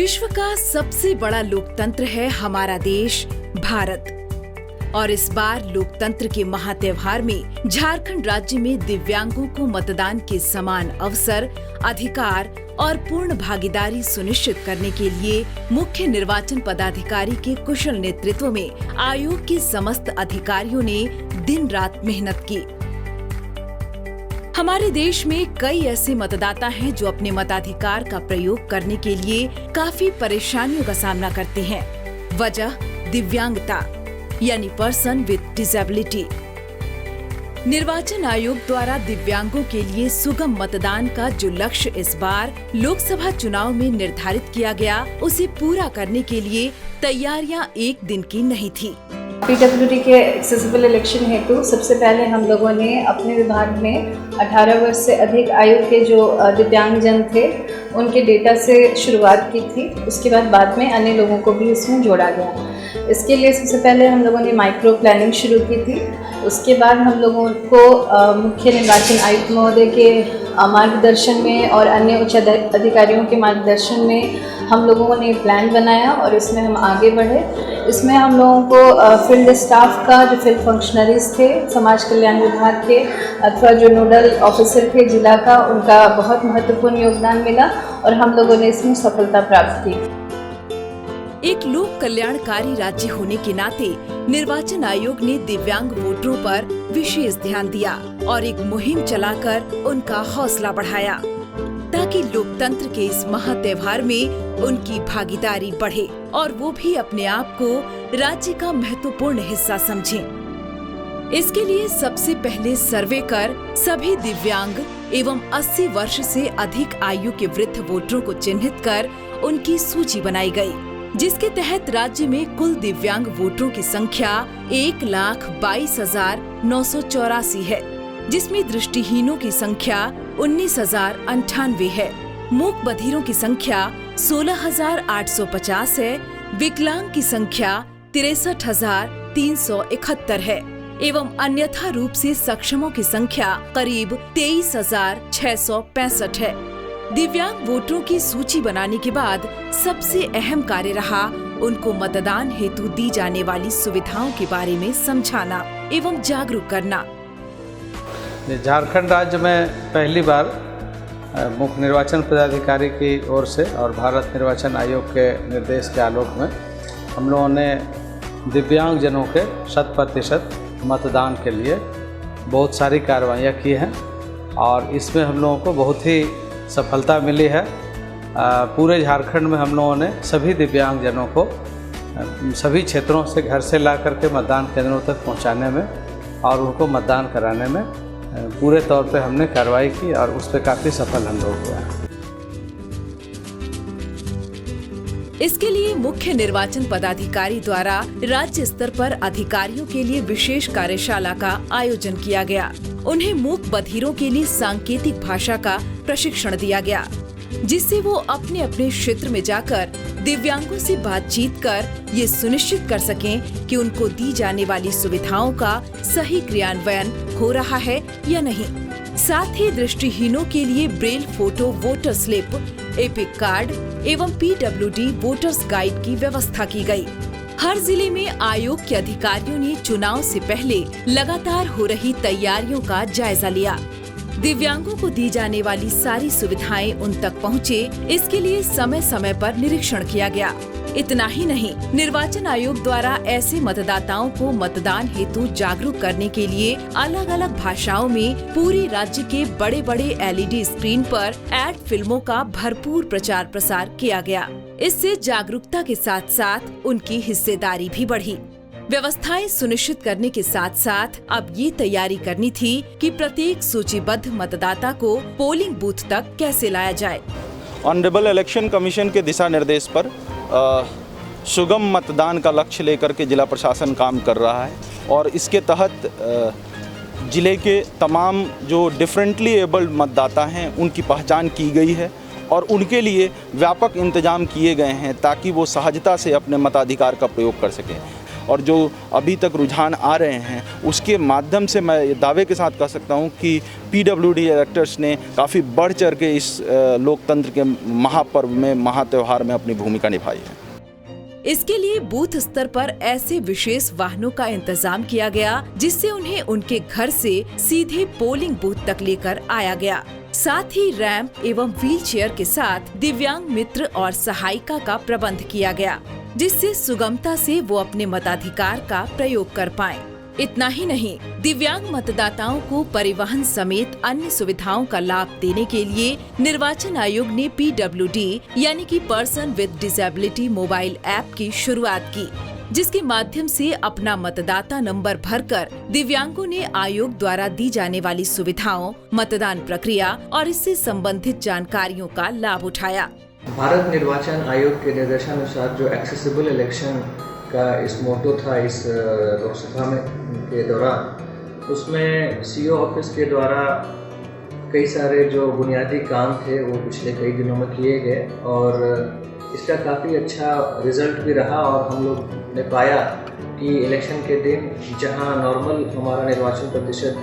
विश्व का सबसे बड़ा लोकतंत्र है हमारा देश भारत। और इस बार लोकतंत्र के महात्योहार में झारखंड राज्य में दिव्यांगों को मतदान के समान अवसर, अधिकार और पूर्ण भागीदारी सुनिश्चित करने के लिए मुख्य निर्वाचन पदाधिकारी के कुशल नेतृत्व में आयोग के समस्त अधिकारियों ने दिन रात मेहनत की। हमारे देश में कई ऐसे मतदाता हैं जो अपने मताधिकार का प्रयोग करने के लिए काफी परेशानियों का सामना करते हैं। वजह दिव्यांगता यानी पर्सन विद डिसेबिलिटी। निर्वाचन आयोग द्वारा दिव्यांगों के लिए सुगम मतदान का जो लक्ष्य इस बार लोकसभा चुनाव में निर्धारित किया गया, उसे पूरा करने के लिए तैयारियां एक दिन की नहीं थी। पीडब्ल्यूडी के एक्सेसिबल इलेक्शन हेतु सबसे पहले हम लोगों ने अपने विभाग में 18 वर्ष से अधिक आयु के जो दिव्यांगजन थे उनके डेटा से शुरुआत की थी। उसके बाद में अन्य लोगों को भी इसमें जोड़ा गया। इसके लिए सबसे पहले हम लोगों ने माइक्रो प्लानिंग शुरू की थी। उसके बाद हम लोगों को मुख्य निर्वाचन आयुक्त महोदय के मार्गदर्शन में और अन्य उच्च अधिकारियों के मार्गदर्शन में हम लोगों ने प्लान बनाया और इसमें हम आगे बढ़े। इसमें हम लोगों को फील्ड स्टाफ का, जो फील्ड फंक्शनरीज थे समाज कल्याण विभाग के अथवा जो नोडल ऑफिसर थे जिला का, उनका बहुत महत्वपूर्ण योगदान मिला और हम लोगों ने इसमें सफलता प्राप्त की। एक लोक कल्याणकारी राज्य होने के नाते निर्वाचन आयोग ने दिव्यांग वोटरों पर विशेष ध्यान दिया और एक मुहिम चलाकर उनका हौसला बढ़ाया ताकि लोकतंत्र के इस महात्योहार में उनकी भागीदारी बढ़े और वो भी अपने आप को राज्य का महत्वपूर्ण हिस्सा समझें। इसके लिए सबसे पहले सर्वे कर सभी दिव्यांग एवं 80 वर्ष से अधिक आयु के वृद्ध वोटरों को चिन्हित कर उनकी सूची बनाई गई, जिसके तहत राज्य में कुल दिव्यांग वोटरों की संख्या 1,22,984 है, जिसमें दृष्टिहीनों की संख्या 19,098 है, मूक बधिरों की संख्या 16,850 है, विकलांग की संख्या 63,371 है एवं अन्यथा रूप से सक्षमों की संख्या करीब 23,665 है। दिव्यांग वोटरों की सूची बनाने के बाद सबसे अहम कार्य रहा उनको मतदान हेतु दी जाने वाली सुविधाओं के बारे में समझाना एवं जागरूक करना। झारखंड राज्य में पहली बार मुख्य निर्वाचन पदाधिकारी की ओर से और भारत निर्वाचन आयोग के निर्देश के आलोक में हम लोगों ने दिव्यांगजनों के 100% मतदान के लिए बहुत सारी कार्रवाइयाँ की हैं और इसमें हम लोगों को बहुत ही सफलता मिली है। पूरे झारखंड में हम लोगों ने सभी दिव्यांगजनों को सभी क्षेत्रों से घर से ला करके मतदान केंद्रों तक पहुंचाने में और उनको मतदान कराने में पूरे तौर पे हमने कार्रवाई की और उस पर काफ़ी सफल हम लोग हुए हैं। इसके लिए मुख्य निर्वाचन पदाधिकारी द्वारा राज्य स्तर पर अधिकारियों के लिए विशेष कार्यशाला का आयोजन किया गया। उन्हें मूक बधिरों के लिए सांकेतिक भाषा का प्रशिक्षण दिया गया, जिससे वो अपने अपने क्षेत्र में जाकर दिव्यांगों से बातचीत कर ये सुनिश्चित कर सकें कि उनको दी जाने वाली सुविधाओं का सही क्रियान्वयन हो रहा है या नहीं। साथ ही दृष्टिहीनों के लिए Braille photo voter slip, epic card एवं पीडब्ल्यूडी वोटर्स गाइड की व्यवस्था की गई। हर जिले में आयोग के अधिकारियों ने चुनाव से पहले लगातार हो रही तैयारियों का जायजा लिया। दिव्यांगों को दी जाने वाली सारी सुविधाएं उन तक पहुंचे, इसके लिए समय समय पर निरीक्षण किया गया। इतना ही नहीं, निर्वाचन आयोग द्वारा ऐसे मतदाताओं को मतदान हेतु जागरूक करने के लिए अलग अलग भाषाओं में पूरे राज्य के बड़े बड़े LED स्क्रीन पर एड फिल्मों का भरपूर प्रचार प्रसार किया गया। इससे जागरूकता के साथ साथ उनकी हिस्सेदारी भी बढ़ी। व्यवस्थाएं सुनिश्चित करने के साथ साथ अब ये तैयारी करनी थी कि प्रत्येक सूचीबद्ध मतदाता को पोलिंग बूथ तक कैसे लाया जाए। ऑनरेबल इलेक्शन कमीशन के दिशा निर्देश पर सुगम मतदान का लक्ष्य लेकर के जिला प्रशासन काम कर रहा है और इसके तहत जिले के तमाम जो डिफरेंटली एबल्ड मतदाता हैं उनकी पहचान की गई है और उनके लिए व्यापक इंतजाम किए गए हैं ताकि वो सहजता से अपने मताधिकार का प्रयोग कर सकें। और जो अभी तक रुझान आ रहे हैं उसके माध्यम से मैं ये दावे के साथ कह सकता हूँ कि PWD इलेक्टर्स ने काफ़ी बढ़ चढ़ के इस लोकतंत्र के महापर्व में, महात्योहार में अपनी भूमिका निभाई है। इसके लिए बूथ स्तर पर ऐसे विशेष वाहनों का इंतजाम किया गया जिससे उन्हें उनके घर से सीधे पोलिंग बूथ तक लेकर आया गया। साथ ही रैंप एवं व्हीलचेयर के साथ दिव्यांग मित्र और सहायिका का प्रबंध किया गया, जिससे सुगमता से वो अपने मताधिकार का प्रयोग कर पाएं। इतना ही नहीं, दिव्यांग मतदाताओं को परिवहन समेत अन्य सुविधाओं का लाभ देने के लिए निर्वाचन आयोग ने PWD यानी कि person with disability mobile app की शुरुआत की, जिसके माध्यम से अपना मतदाता नंबर भरकर दिव्यांगों ने आयोग द्वारा दी जाने वाली सुविधाओं, मतदान प्रक्रिया और इससे संबंधित जानकारियों का लाभ उठाया। भारत निर्वाचन आयोग के निर्देशानुसार जो एक्सेसिबल इलेक्शन का इस मोटो था इस लोकसभा में के दौरान, उसमें CO ऑफिस के द्वारा कई सारे जो बुनियादी काम थे वो पिछले कई दिनों में किए गए और इसका काफ़ी अच्छा रिज़ल्ट भी रहा। और हम लोग ने पाया कि इलेक्शन के दिन जहां नॉर्मल हमारा निर्वाचन प्रतिशत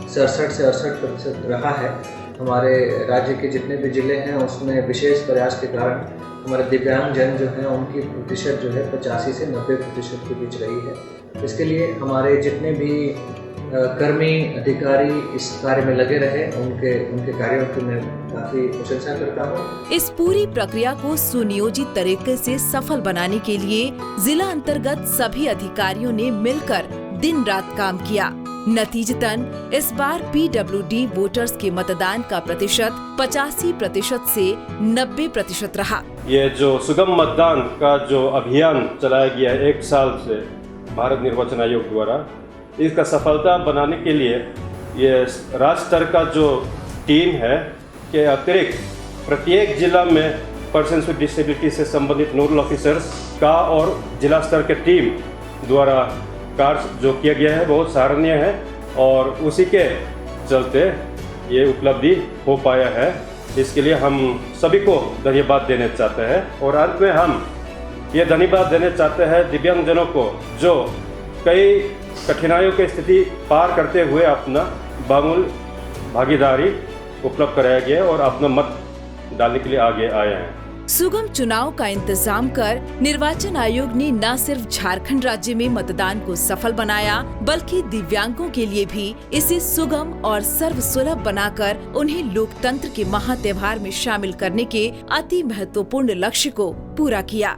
67 से 68% रहा है, हमारे राज्य के जितने भी ज़िले हैं उसमें विशेष प्रयास के कारण हमारे दिव्यांग जन जो हैं उनकी प्रतिशत जो है 85 से 90% के बीच रही है। इसके लिए हमारे जितने भी कर्मी अधिकारी इस कार्य में लगे रहे, उनके कार्यों की मैं काफ़ी प्रशंसा करता हूँ। इस पूरी प्रक्रिया को सुनियोजित तरीके से सफल बनाने के लिए जिला अंतर्गत सभी अधिकारियों ने मिलकर दिन रात काम किया। नतीजतन इस बार PWD वोटर्स के मतदान का प्रतिशत 85% से 90% रहा। ये जो सुगम मतदान का जो अभियान चलाया गया है 1 साल से भारत निर्वाचन आयोग द्वारा, इसका सफलता बनाने के लिए ये राज्य स्तर का जो टीम है के अतिरिक्त प्रत्येक जिला में पर्सन विद डिसेबिलिटी से संबंधित नोडल ऑफिसर्स का और जिला स्तर के टीम द्वारा कार्य जो किया गया है बहुत सराहनीय है और उसी के चलते ये उपलब्धि हो पाया है। इसके लिए हम सभी को धन्यवाद देना चाहते हैं और अंत में हम ये धन्यवाद देना चाहते हैं दिव्यांगजनों को जो कई कठिनाइयों की स्थिति पार करते हुए अपना बामूल भागीदारी उपलब्ध कराया गया और अपना मत डालने के लिए आगे आए हैं। सुगम चुनाव का इंतजाम कर निर्वाचन आयोग ने न सिर्फ झारखंड राज्य में मतदान को सफल बनाया, बल्कि दिव्यांगों के लिए भी इसे सुगम और सर्वसुलभ बनाकर उन्हें लोकतंत्र के महात्योहार में शामिल करने के अति महत्वपूर्ण लक्ष्य को पूरा किया।